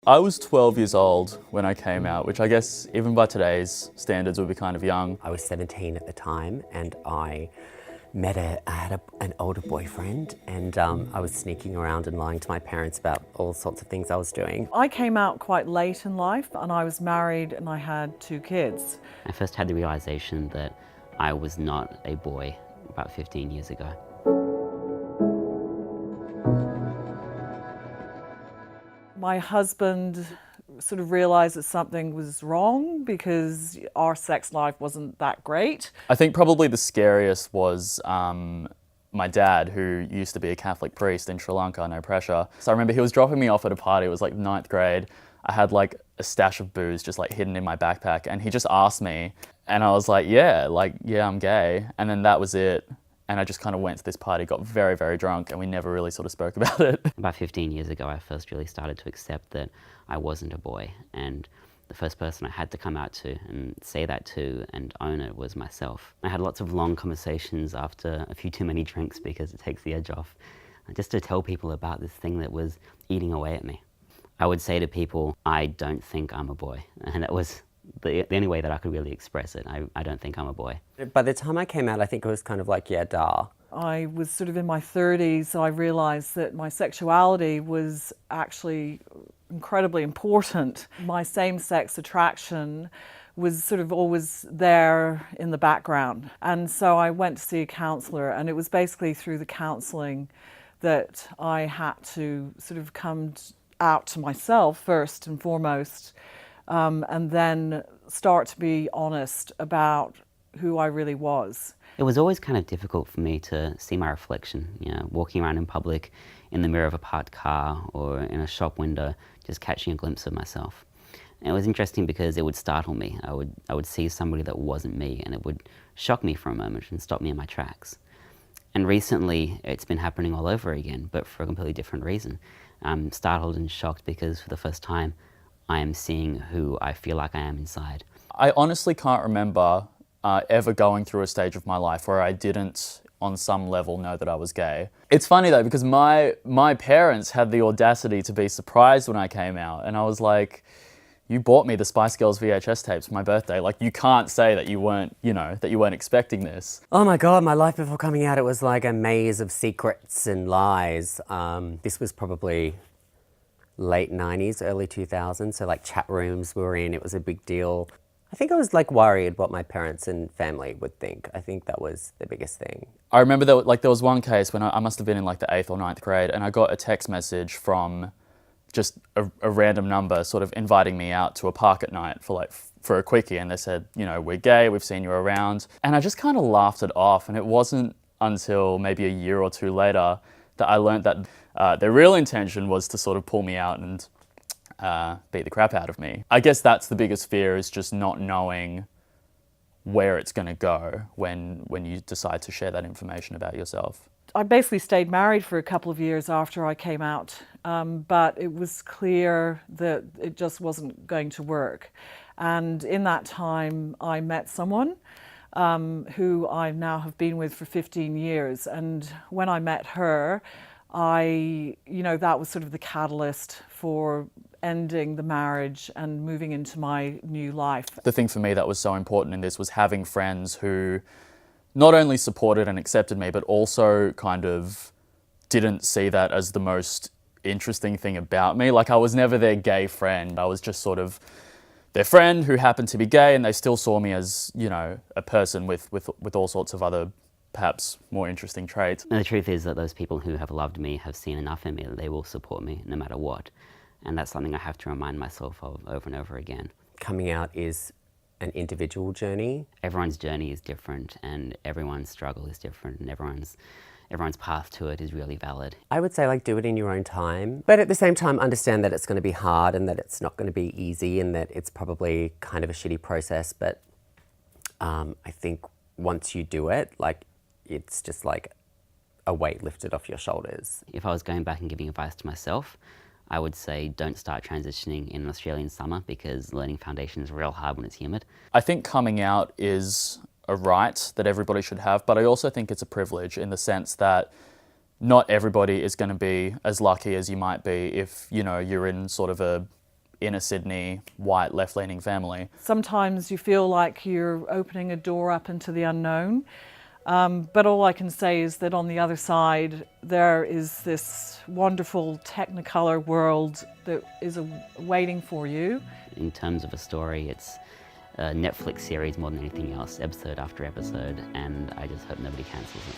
I was 12 years old when I came out, which I guess even by today's standards would be kind of young. I was 17 at the time, and I had an older boyfriend, and I was sneaking around and lying to my parents about all sorts of things I was doing. I came out quite late in life, and I was married and I had 2 kids. I first had the realization that I was not a boy about 15 years ago. My husband sort of realized that something was wrong because our sex life wasn't that great. I think probably the scariest was my dad, who used to be a Catholic priest in Sri Lanka, no pressure. So I remember he was dropping me off at a party, it was like 9th grade. I had like a stash of booze just like hidden in my backpack, and he just asked me, and I was like, yeah, I'm gay. And then that was it. And I just kind of went to this party, got very, very drunk, and we never really sort of spoke about it. About 15 years ago, I first really started to accept that I wasn't a boy, and the first person I had to come out to and say that to and own it was myself. I had lots of long conversations after a few too many drinks because it takes the edge off, just to tell people about this thing that was eating away at me. I would say to people, I don't think I'm a boy, and that was the only way that I could really express it. I don't think I'm a boy. By the time I came out, I think it was kind of like, yeah, duh. I was sort of in my 30s, so I realized that my sexuality was actually incredibly important. My same-sex attraction was sort of always there in the background. And so I went to see a counsellor, and it was basically through the counselling that I had to sort of come out to myself first and foremost, and then start to be honest about who I really was. It was always kind of difficult for me to see my reflection, walking around in public, in the mirror of a parked car or in a shop window, just catching a glimpse of myself. And it was interesting because it would startle me. I would see somebody that wasn't me, and it would shock me for a moment and stop me in my tracks. And recently, it's been happening all over again, but for a completely different reason. I'm startled and shocked because for the first time, I am seeing who I feel like I am inside. I honestly can't remember ever going through a stage of my life where I didn't, on some level, know that I was gay. It's funny though, because my parents had the audacity to be surprised when I came out, and I was like, you bought me the Spice Girls VHS tapes for my birthday. Like, you can't say that you weren't, that you weren't expecting this. Oh my God, my life before coming out, it was like a maze of secrets and lies. This was probably late 90s, early 2000s, so like chat rooms we were in, it was a big deal. I think I was like worried what my parents and family would think. I think that was the biggest thing. I remember there was one case when I must have been in like the 8th or 9th grade, and I got a text message from just a random number sort of inviting me out to a park at night for a quickie, and they said, we're gay, we've seen you around. And I just kind of laughed it off, and it wasn't until maybe a year or two later that I learned that their real intention was to sort of pull me out and beat the crap out of me. I guess that's the biggest fear, is just not knowing where it's going to go when you decide to share that information about yourself. I basically stayed married for a couple of years after I came out, but it was clear that it just wasn't going to work. And in that time, I met someone who I now have been with for 15 years. And when I met her, that was sort of the catalyst for ending the marriage and moving into my new life. The thing for me that was so important in this was having friends who not only supported and accepted me, but also kind of didn't see that as the most interesting thing about me. Like, I was never their gay friend. I was just sort of their friend who happened to be gay, and they still saw me as, a person with all sorts of other, perhaps more interesting traits. And the truth is that those people who have loved me have seen enough in me that they will support me no matter what. And that's something I have to remind myself of over and over again. Coming out is an individual journey. Everyone's journey is different, and everyone's struggle is different, and everyone's path to it is really valid. I would say do it in your own time, but at the same time understand that it's going to be hard and that it's not going to be easy and that it's probably kind of a shitty process, but I think once you do it, it's just like a weight lifted off your shoulders. If I was going back and giving advice to myself, I would say don't start transitioning in an Australian summer, because learning foundation is real hard when it's humid. I think coming out is a right that everybody should have, but I also think it's a privilege in the sense that not everybody is going to be as lucky as you might be if, you're in sort of a inner Sydney, white, left-leaning family. Sometimes you feel like you're opening a door up into the unknown. But all I can say is that on the other side, there is this wonderful Technicolor world that is waiting for you. In terms of a story, it's a Netflix series more than anything else, episode after episode, and I just hope nobody cancels it.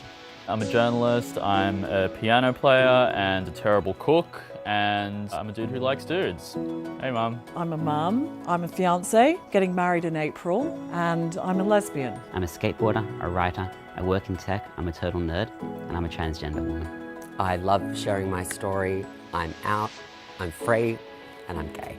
I'm a journalist, I'm a piano player and a terrible cook, and I'm a dude who likes dudes. Hey, Mum. I'm a mum, I'm a fiance, getting married in April, and I'm a lesbian. I'm a skateboarder, a writer, I work in tech, I'm a total nerd, and I'm a transgender woman. I love sharing my story. I'm out, I'm free, and I'm gay.